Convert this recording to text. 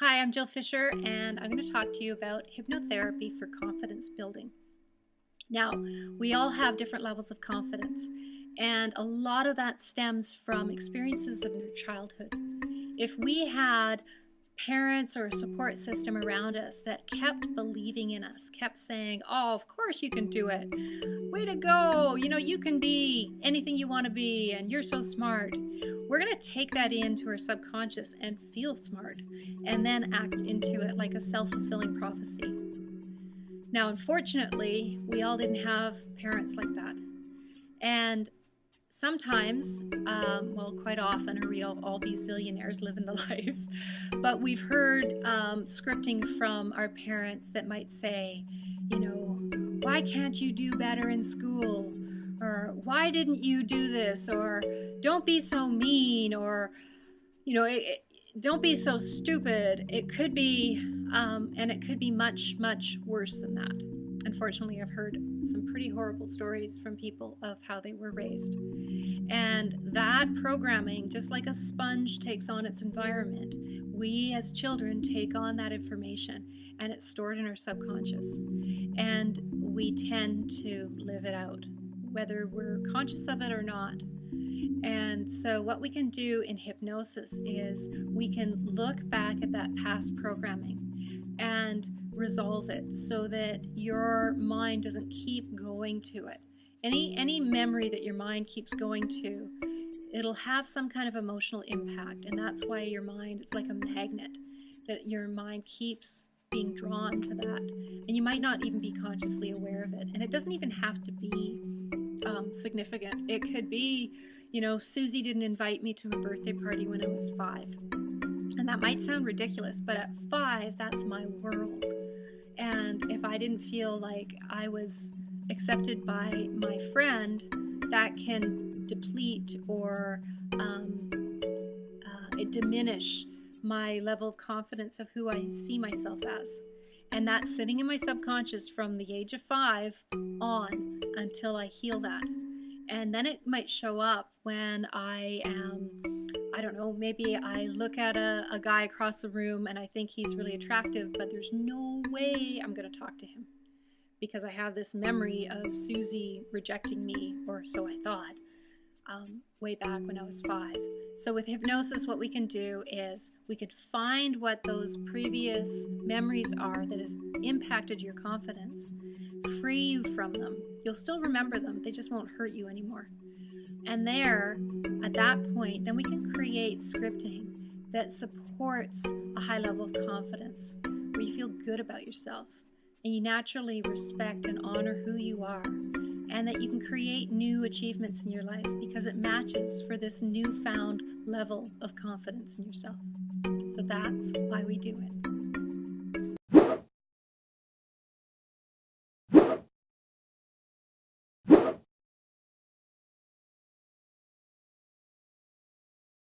Hi, I'm Jill Fisher, and I'm going to talk to you about hypnotherapy for confidence building. Now, we all have different levels of confidence, and a lot of that stems from experiences in our childhood. If we had parents or a support system around us that kept believing in us, kept saying, "Oh, of course you can do it. Way to go. You can be anything you want to be, and you're so smart." We're going to take that into our subconscious and feel smart and then act into it like a self-fulfilling prophecy. Now, unfortunately, we all didn't have parents like that. And sometimes, quite often, we all these zillionaires living the life, but we've heard scripting from our parents that might say, why can't you do better in school? Or why didn't you do this? Or don't be so mean, or don't be so stupid. It could be, and it could be much, much worse than that. Unfortunately, I've heard some pretty horrible stories from people of how they were raised. And that programming, just like a sponge takes on its environment, we as children take on that information, and it's stored in our subconscious. And we tend to live it out, whether we're conscious of it or not. And so what we can do in hypnosis is we can look back at that past programming and resolve it so that your mind doesn't keep going to it. Any memory that your mind keeps going to, it'll have some kind of emotional impact, and that's why your mind is like a magnet, that your mind keeps being drawn to that, and you might not even be consciously aware of it. And it doesn't even have to be significant. It could be, Susie didn't invite me to a birthday party when I was 5. And that might sound ridiculous, but at 5, that's my world. And if I didn't feel like I was accepted by my friend, that can deplete or diminish my level of confidence of who I see myself as. And that's sitting in my subconscious from the age of 5 on until I heal that. And then it might show up when I am, maybe I look at a guy across the room and I think he's really attractive, but there's no way I'm going to talk to him because I have this memory of Susie rejecting me, or so I thought, way back when I was 5. So with hypnosis, what we can do is we can find what those previous memories are that has impacted your confidence, free you from them. You'll still remember them, they just won't hurt you anymore. And there, at that point, then we can create scripting that supports a high level of confidence, where you feel good about yourself and you naturally respect and honor who you are, and that you can create new achievements in your life because it matches for this newfound level of confidence in yourself. So that's why we do it.